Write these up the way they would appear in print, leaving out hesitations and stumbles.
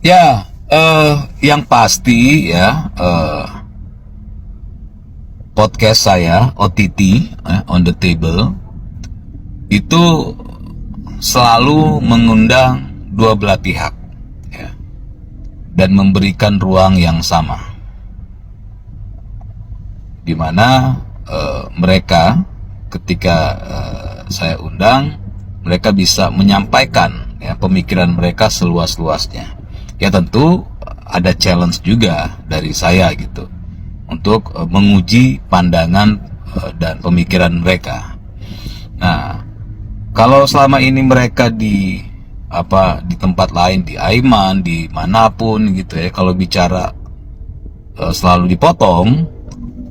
Ya, yang pasti ya, podcast saya OTT, on the table, itu selalu mengundang dua belah pihak, ya, dan memberikan ruang yang sama, di mana mereka ketika saya undang, mereka bisa menyampaikan ya pemikiran mereka seluas-luasnya. Ya tentu ada challenge juga dari saya gitu untuk menguji pandangan dan pemikiran mereka. Nah, kalau selama ini mereka di tempat lain, di Aiman, di manapun gitu ya, kalau bicara selalu dipotong,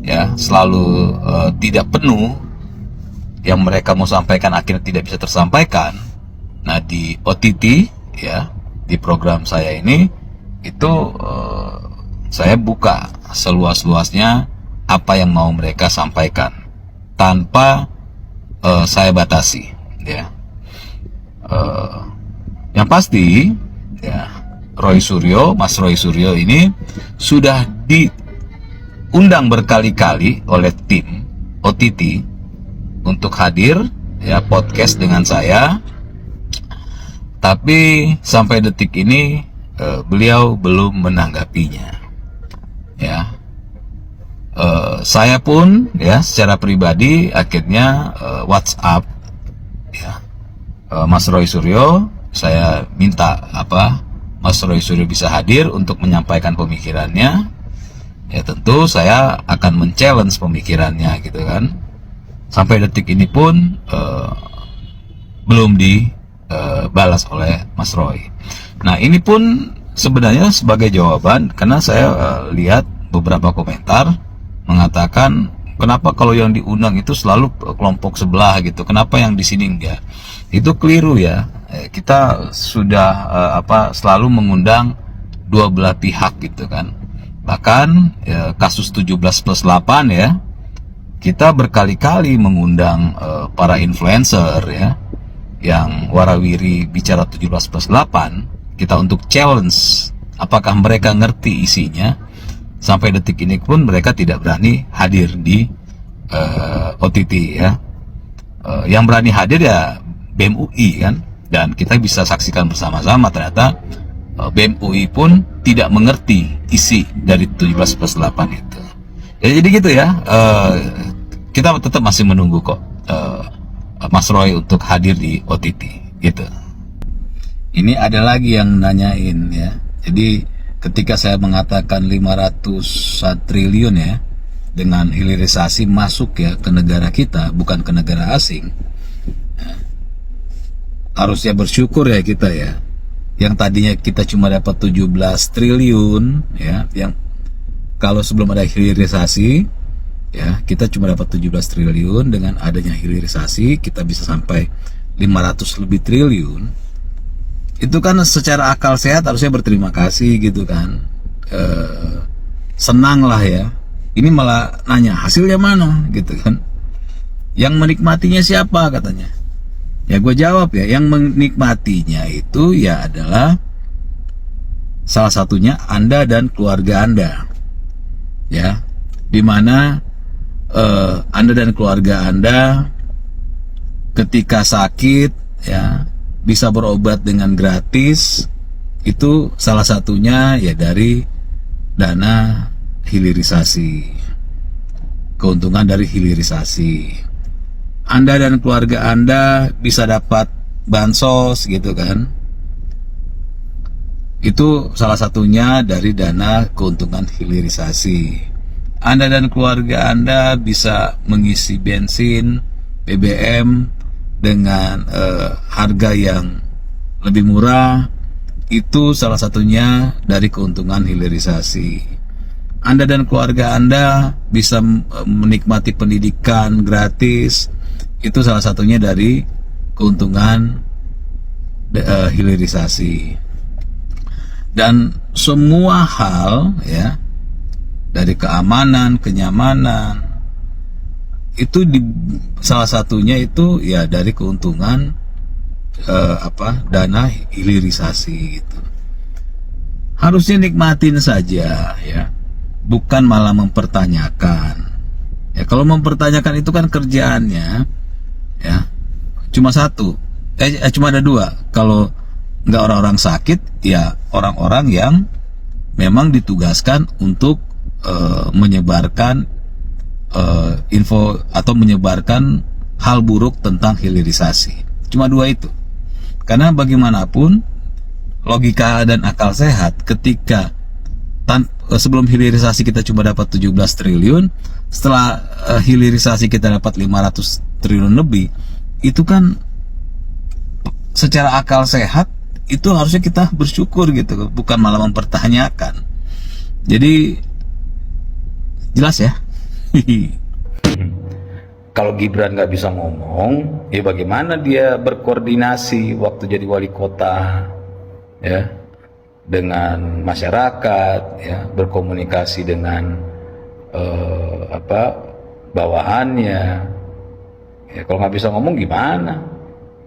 ya selalu tidak penuh yang mereka mau sampaikan, akhirnya tidak bisa tersampaikan. Nah, di OTT ya, di program saya ini itu saya buka seluas-luasnya apa yang mau mereka sampaikan tanpa saya batasi, ya. Yang pasti ya, Mas Roy Suryo ini sudah diundang berkali-kali oleh tim OTT untuk hadir ya podcast dengan saya. Tapi sampai detik ini beliau belum menanggapinya. Ya, saya pun ya secara pribadi akhirnya WhatsApp ya Mas Roy Suryo. Saya minta Mas Roy Suryo bisa hadir untuk menyampaikan pemikirannya. Ya tentu saya akan men-challenge pemikirannya gitu kan. Sampai detik ini pun belum balas oleh Mas Roy. Nah, ini pun sebenarnya sebagai jawaban karena saya lihat beberapa komentar mengatakan kenapa kalau yang diundang itu selalu kelompok sebelah gitu, kenapa yang di sini enggak? Itu keliru ya. Kita sudah selalu mengundang dua belah pihak gitu kan. Bahkan kasus 17+8 ya, kita berkali-kali mengundang para influencer ya yang warawiri bicara 17+8, kita untuk challenge apakah mereka ngerti isinya. Sampai detik ini pun mereka tidak berani hadir di OTT ya. Yang berani hadir ya BEM UI kan, dan kita bisa saksikan bersama-sama ternyata BEM UI pun tidak mengerti isi dari 17+8 itu. Ya, jadi gitu ya, kita tetap masih menunggu kok Mas Roy untuk hadir di OTT gitu. Ini ada lagi yang nanyain ya. Jadi ketika saya mengatakan 500 triliun ya dengan hilirisasi masuk ya ke negara kita, bukan ke negara asing, ya, harusnya bersyukur ya kita ya. Yang tadinya kita cuma dapat 17 triliun ya, yang kalau sebelum ada hilirisasi ya, kita cuma dapat 17 triliun. Dengan adanya hilirisasi kita bisa sampai 500 lebih triliun. Itu kan secara akal sehat harusnya berterima kasih gitu kan, senang lah ya. Ini malah nanya hasilnya mana gitu kan, yang menikmatinya siapa katanya. Ya gue jawab ya, yang menikmatinya itu ya adalah salah satunya Anda dan keluarga Anda ya, dimana Anda dan keluarga Anda ketika sakit ya bisa berobat dengan gratis. Itu salah satunya ya dari dana hilirisasi, keuntungan dari hilirisasi. Anda dan keluarga Anda bisa dapat bansos gitu kan, itu salah satunya dari dana keuntungan hilirisasi. Anda dan keluarga Anda bisa mengisi bensin, BBM dengan harga yang lebih murah. Itu salah satunya dari keuntungan hilirisasi. Anda dan keluarga Anda bisa menikmati pendidikan gratis. Itu salah satunya dari keuntungan hilirisasi. Dan semua hal ya, dari keamanan, kenyamanan, itu salah satunya itu ya dari keuntungan dana hilirisasi gitu. harusnya nikmatin saja ya, bukan malah mempertanyakan. Ya, kalau mempertanyakan itu kan kerjaannya ya cuma satu, cuma ada dua. Kalau nggak orang-orang sakit, ya orang-orang yang memang ditugaskan untuk menyebarkan info atau menyebarkan hal buruk tentang hilirisasi. Cuma dua itu. Karena bagaimanapun logika dan akal sehat ketika sebelum hilirisasi kita cuma dapat 17 triliun, setelah hilirisasi kita dapat 500 triliun lebih, itu kan secara akal sehat itu harusnya kita bersyukur gitu, bukan malah mempertanyakan. Jadi jelas ya. Kalau Gibran nggak bisa ngomong, ya bagaimana dia berkoordinasi waktu jadi wali kota, ya, dengan masyarakat, ya, berkomunikasi dengan bawahannya. Ya, kalau nggak bisa ngomong gimana?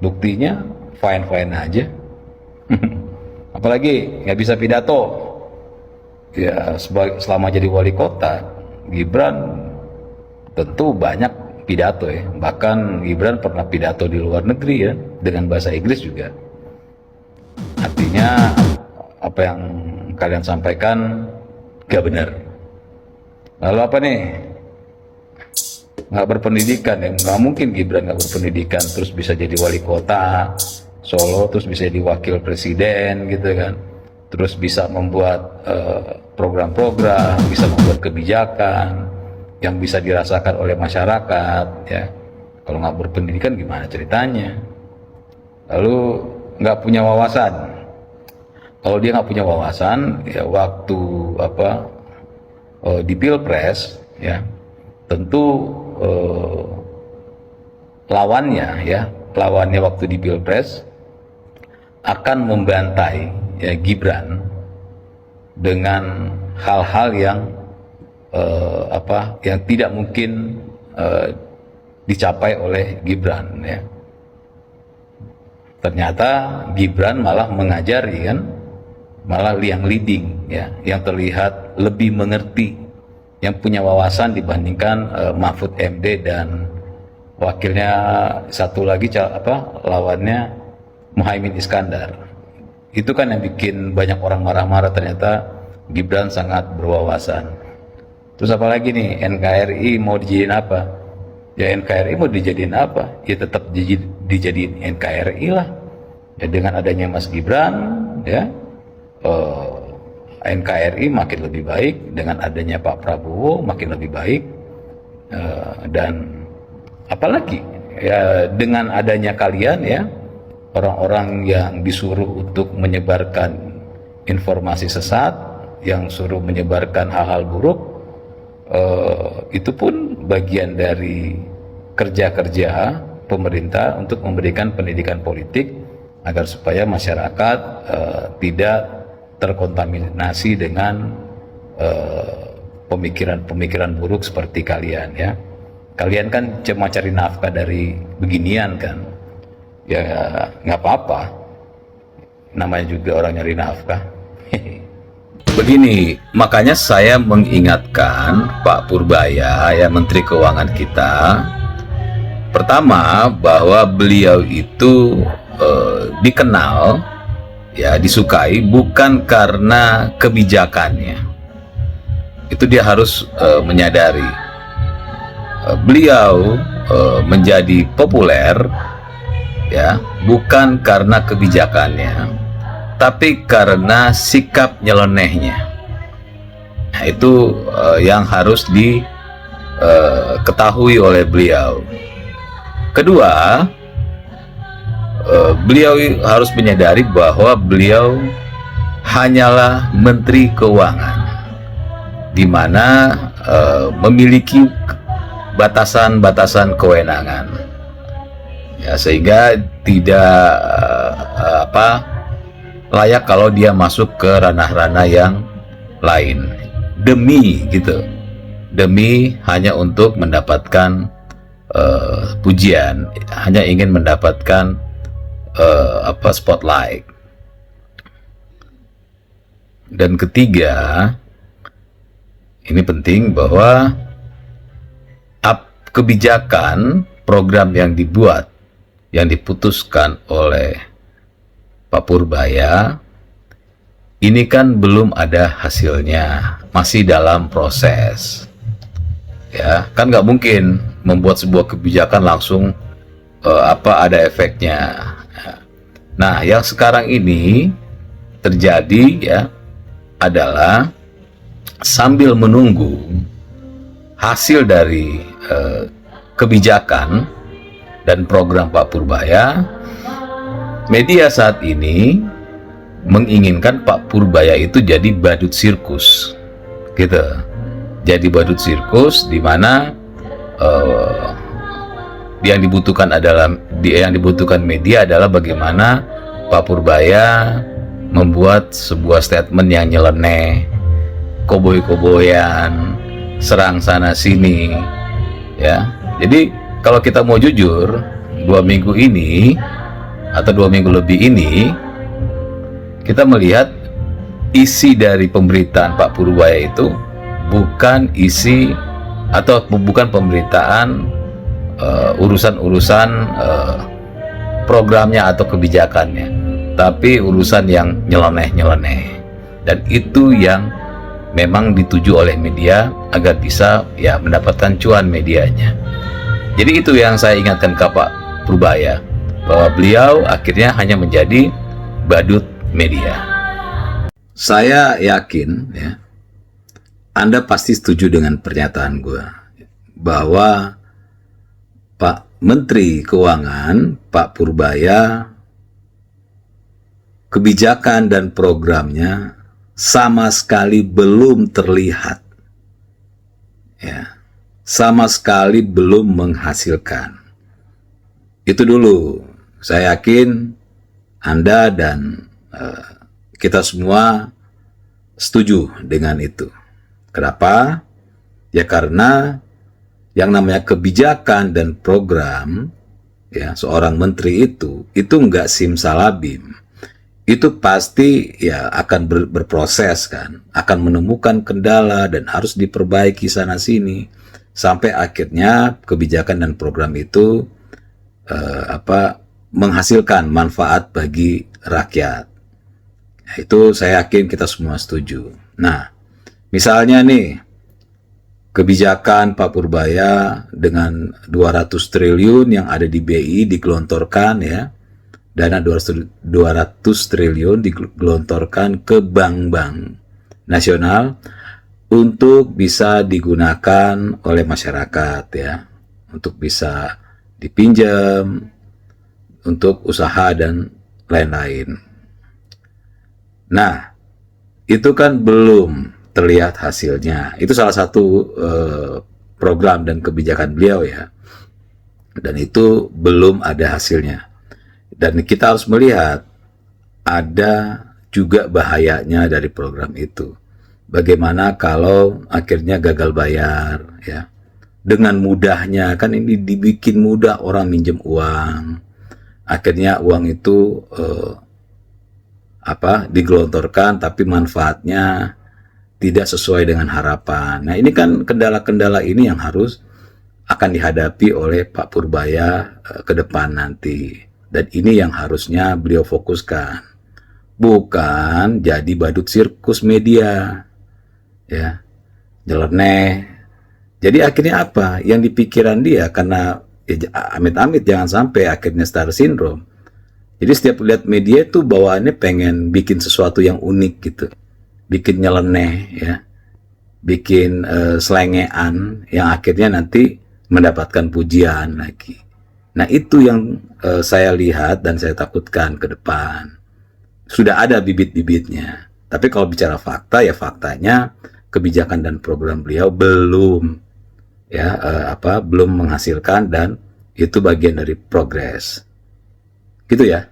Buktinya fine-fine aja. Apalagi nggak bisa pidato. Ya, selama jadi wali kota, Gibran tentu banyak pidato ya. Bahkan Gibran pernah pidato di luar negeri ya, dengan bahasa Inggris juga. Artinya apa yang kalian sampaikan gak benar. Lalu apa nih? Nggak berpendidikan ya, nggak mungkin Gibran nggak berpendidikan terus bisa jadi wali kota Solo, terus bisa jadi wakil presiden gitu kan, terus bisa membuat program-program, bisa membuat kebijakan yang bisa dirasakan oleh masyarakat ya. Kalau nggak berpendidikan gimana ceritanya? Lalu nggak punya wawasan. Kalau dia nggak punya wawasan ya, waktu di pilpres ya, tentu lawannya waktu di pilpres akan membantai ya Gibran dengan hal-hal yang yang tidak mungkin dicapai oleh Gibran ya. Ternyata Gibran malah mengajari kan, malah yang leading ya, yang terlihat lebih mengerti, yang punya wawasan dibandingkan Mahfud MD dan wakilnya satu lagi lawannya Muhaimin Iskandar. Itu kan yang bikin banyak orang marah-marah, ternyata Gibran sangat berwawasan. Terus apa lagi nih, NKRI mau dijadiin apa? Ya NKRI mau dijadiin apa? Ya tetap dijadiin NKRI lah. Ya dengan adanya Mas Gibran ya, NKRI makin lebih baik, dengan adanya Pak Prabowo makin lebih baik, dan apalagi ya dengan adanya kalian ya, orang-orang yang disuruh untuk menyebarkan informasi sesat, yang suruh menyebarkan hal-hal buruk, itu pun bagian dari kerja-kerja pemerintah untuk memberikan pendidikan politik agar supaya masyarakat tidak terkontaminasi dengan pemikiran-pemikiran buruk seperti kalian ya. Kalian kan cuma cari nafkah dari beginian kan, ya nggak apa-apa, namanya juga orang nyari nafkah. Begini, makanya saya mengingatkan Pak Purbaya, ya Menteri Keuangan kita, pertama bahwa beliau itu dikenal, ya disukai bukan karena kebijakannya. Itu dia harus menyadari. Beliau menjadi populer, ya bukan karena kebijakannya, tapi karena sikap nyelenehnya. Nah, itu yang harus diketahui oleh beliau. Kedua, beliau harus menyadari bahwa beliau hanyalah Menteri Keuangan, di mana memiliki batasan-batasan kewenangan, ya, sehingga tidak layak kalau dia masuk ke ranah-ranah yang lain demi hanya untuk mendapatkan pujian, hanya ingin mendapatkan spotlight. Dan ketiga, ini penting bahwa kebijakan program yang dibuat, yang diputuskan oleh Pak Purbaya, ini kan belum ada hasilnya, masih dalam proses. Ya, kan nggak mungkin membuat sebuah kebijakan langsung ada efeknya. Nah, yang sekarang ini terjadi ya adalah sambil menunggu hasil dari kebijakan dan program Pak Purbaya, media saat ini menginginkan Pak Purbaya itu jadi badut sirkus, gitu. Jadi badut sirkus di mana yang dibutuhkan media adalah bagaimana Pak Purbaya membuat sebuah statement yang nyeleneh, koboy-koboyan, serang sana sini, ya. Jadi kalau kita mau jujur, 2 minggu ini atau 2 minggu lebih ini, kita melihat isi dari pemberitaan Pak Purbaya itu bukan isi atau bukan pemberitaan urusan-urusan programnya atau kebijakannya, tapi urusan yang nyeleneh-nyeleneh. Dan itu yang memang dituju oleh media agar bisa ya mendapatkan cuan medianya. Jadi itu yang saya ingatkan ke Pak Purbaya, bahwa beliau akhirnya hanya menjadi badut media. Saya yakin ya, Anda pasti setuju dengan pernyataan gue bahwa Pak Menteri Keuangan, Pak Purbaya, kebijakan dan programnya sama sekali belum terlihat, ya, sama sekali belum menghasilkan. Itu dulu. Saya yakin Anda dan kita semua setuju dengan itu. Kenapa? Ya karena yang namanya kebijakan dan program, ya, seorang menteri itu enggak simsalabim. Itu pasti ya akan berproses kan, akan menemukan kendala dan harus diperbaiki sana sini sampai akhirnya kebijakan dan program itu menghasilkan manfaat bagi rakyat. Itu saya yakin kita semua setuju. Nah, misalnya nih kebijakan Pak Purbaya dengan 200 triliun yang ada di BI digelontorkan, ya, dana 200 triliun digelontorkan ke bank-bank nasional untuk bisa digunakan oleh masyarakat, ya, untuk bisa dipinjam untuk usaha dan lain-lain. Nah, itu kan belum terlihat hasilnya. Itu salah satu program dan kebijakan beliau, ya, dan itu belum ada hasilnya. Dan kita harus melihat ada juga bahayanya dari program itu. Bagaimana kalau akhirnya gagal bayar, ya, dengan mudahnya, kan ini dibikin mudah orang minjem uang, akhirnya uang itu digelontorkan tapi manfaatnya tidak sesuai dengan harapan. Nah, ini kan kendala-kendala ini yang harus akan dihadapi oleh Pak Purbaya ke depan nanti. Dan ini yang harusnya beliau fokuskan, bukan jadi badut sirkus media, ya, nyeleneh. Jadi akhirnya apa? Yang dipikiran dia, karena ya, amit-amit jangan sampai akhirnya star syndrome. Jadi setiap lihat media itu bawaannya pengen bikin sesuatu yang unik gitu, bikin nyeleneh, ya, bikin selengean yang akhirnya nanti mendapatkan pujian lagi. Nah, itu yang saya lihat dan saya takutkan ke depan. Sudah ada bibit-bibitnya, tapi kalau bicara fakta, ya faktanya kebijakan dan program beliau belum, ya, belum menghasilkan, dan itu bagian dari progres. Gitu ya.